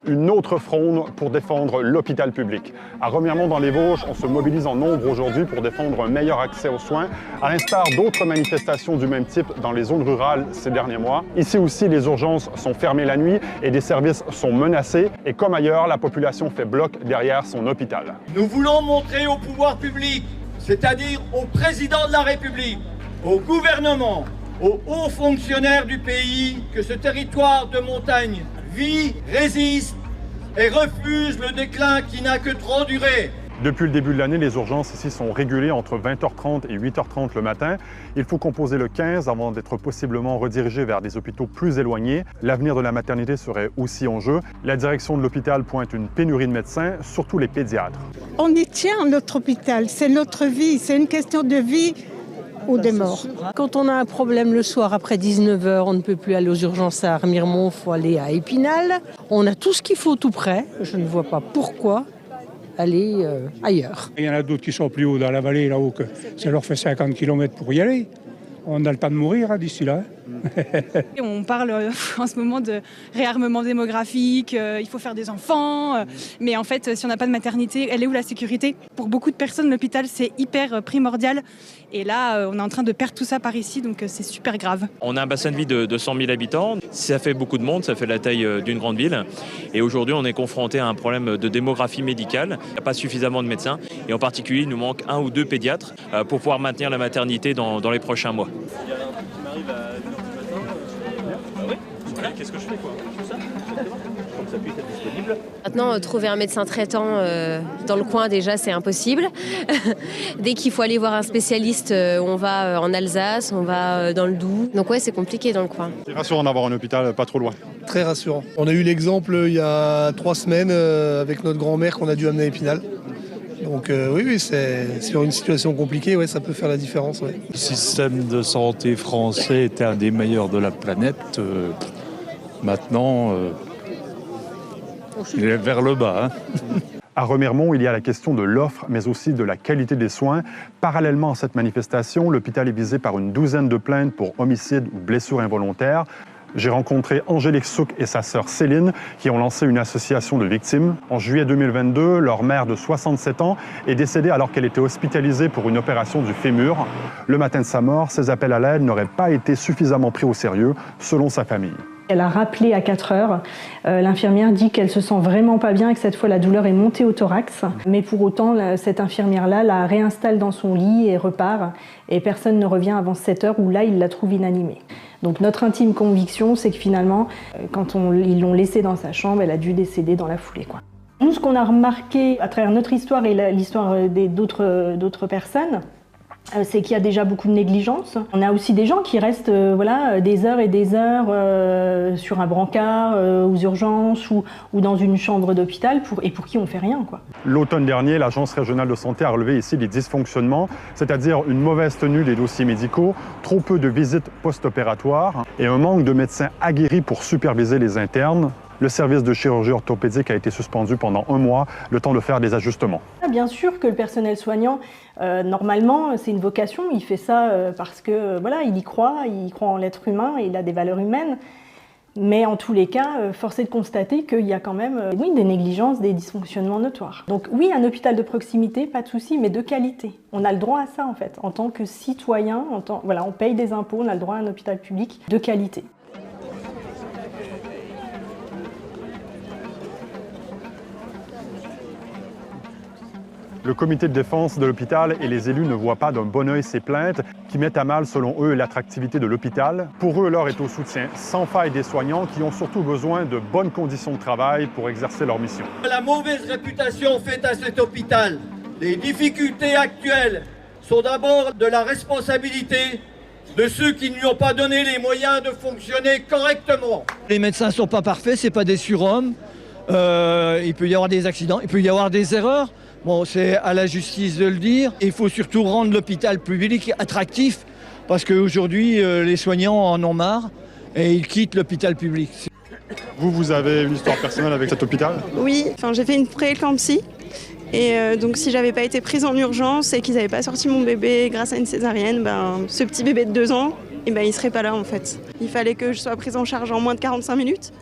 Une autre fronde pour défendre l'hôpital public. À Remiremont dans les Vosges, on se mobilise en nombre aujourd'hui pour défendre un meilleur accès aux soins, à l'instar d'autres manifestations du même type dans les zones rurales ces derniers mois. Ici aussi, les urgences sont fermées la nuit et des services sont menacés. Et comme ailleurs, la population fait bloc derrière son hôpital. Nous voulons montrer au pouvoir public, c'est-à-dire au président de la République, au gouvernement, aux hauts fonctionnaires du pays, que ce territoire de montagne vit, résiste et refuse le déclin qui n'a que trop duré. Depuis le début de l'année, les urgences ici sont régulées entre 20h30 et 8h30 le matin. Il faut composer le 15 avant d'être possiblement redirigé vers des hôpitaux plus éloignés. L'avenir de la maternité serait aussi en jeu. La direction de l'hôpital pointe une pénurie de médecins, surtout les pédiatres. On y tient, notre hôpital. C'est notre vie. C'est une question de vie ou de mort. Quand on a un problème le soir après 19h, on ne peut plus aller aux urgences à Remiremont, il faut aller à Épinal. On a tout ce qu'il faut tout près. Je ne vois pas pourquoi aller ailleurs. Il y en a d'autres qui sont plus haut dans la vallée, là-haut, que ça leur fait 50 km pour y aller. On a le temps de mourir d'ici là. On parle en ce moment de réarmement démographique, il faut faire des enfants, mais en fait, si on n'a pas de maternité, elle est où la sécurité? Pour beaucoup de personnes, l'hôpital, c'est hyper primordial. Et là, on est en train de perdre tout ça par ici, donc c'est super grave. On a un bassin de vie de 100 000 habitants. Ça fait beaucoup de monde, ça fait la taille d'une grande ville. Et aujourd'hui, on est confronté à un problème de démographie médicale. Il n'y a pas suffisamment de médecins. Et en particulier, il nous manque 1 ou 2 pédiatres pour pouvoir maintenir la maternité dans les prochains mois. Qu'est-ce que je fais, quoi? Maintenant, trouver un médecin traitant dans le coin, déjà, c'est impossible. Dès qu'il faut aller voir un spécialiste, on va en Alsace, on va dans le Doubs. Donc ouais, c'est compliqué dans le coin. C'est rassurant d'avoir un hôpital pas trop loin. Très rassurant. On a eu l'exemple il y a 3 semaines avec notre grand-mère qu'on a dû amener à Épinal. Donc oui, c'est sur une situation compliquée, ouais, ça peut faire la différence. Ouais. Le système de santé français était un des meilleurs de la planète. Maintenant, il est vers le bas. À Remiremont, il y a la question de l'offre, mais aussi de la qualité des soins. Parallèlement à cette manifestation, l'hôpital est visé par une douzaine de plaintes pour homicide ou blessures involontaires. J'ai rencontré Angélique Souk et sa sœur Céline qui ont lancé une association de victimes. En juillet 2022, leur mère de 67 ans est décédée alors qu'elle était hospitalisée pour une opération du fémur. Le matin de sa mort, ses appels à l'aide n'auraient pas été suffisamment pris au sérieux, selon sa famille. Elle a rappelé à 4 heures. L'infirmière dit qu'elle se sent vraiment pas bien et que cette fois la douleur est montée au thorax. Mais pour autant, cette infirmière-là la réinstalle dans son lit et repart. Et personne ne revient avant 7 heures où là, il la trouve inanimée. Donc notre intime conviction, c'est que finalement, quand ils l'ont laissée dans sa chambre, elle a dû décéder dans la foulée, quoi. Nous, ce qu'on a remarqué à travers notre histoire et l'histoire d'autres personnes, c'est qu'il y a déjà beaucoup de négligence. On a aussi des gens qui restent des heures et des heures sur un brancard, aux urgences ou dans une chambre d'hôpital pour qui on ne fait rien, quoi. L'automne dernier, l'Agence régionale de santé a relevé ici des dysfonctionnements, c'est-à-dire une mauvaise tenue des dossiers médicaux, trop peu de visites post-opératoires et un manque de médecins aguerris pour superviser les internes. Le service de chirurgie orthopédique a été suspendu pendant 1 mois, le temps de faire des ajustements. Bien sûr que le personnel soignant, normalement, c'est une vocation. Il fait ça parce que il y croit en l'être humain et il a des valeurs humaines. Mais en tous les cas, force est de constater qu'il y a quand même des négligences, des dysfonctionnements notoires. Donc oui, un hôpital de proximité, pas de souci, mais de qualité. On a le droit à ça en fait. En tant que citoyen, on paye des impôts, on a le droit à un hôpital public de qualité. Le comité de défense de l'hôpital et les élus ne voient pas d'un bon œil ces plaintes qui mettent à mal, selon eux, l'attractivité de l'hôpital. Pour eux, l'heure est au soutien sans faille des soignants qui ont surtout besoin de bonnes conditions de travail pour exercer leur mission. La mauvaise réputation faite à cet hôpital, les difficultés actuelles sont d'abord de la responsabilité de ceux qui ne lui ont pas donné les moyens de fonctionner correctement. Les médecins ne sont pas parfaits, ce n'est pas des surhommes. Il peut y avoir des accidents, il peut y avoir des erreurs. Bon, c'est à la justice de le dire. Il faut surtout rendre l'hôpital public attractif parce qu'aujourd'hui, les soignants en ont marre et ils quittent l'hôpital public. Vous avez une histoire personnelle avec cet hôpital? Oui, j'ai fait une prééclampsie. Et donc si j'avais pas été prise en urgence et qu'ils n'avaient pas sorti mon bébé grâce à une césarienne, ce petit bébé de 2 ans, il serait pas là en fait. Il fallait que je sois prise en charge en moins de 45 minutes.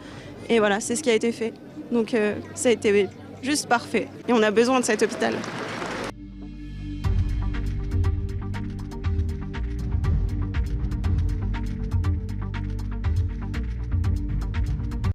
Et voilà, c'est ce qui a été fait. Donc ça a été juste parfait. Et on a besoin de cet hôpital.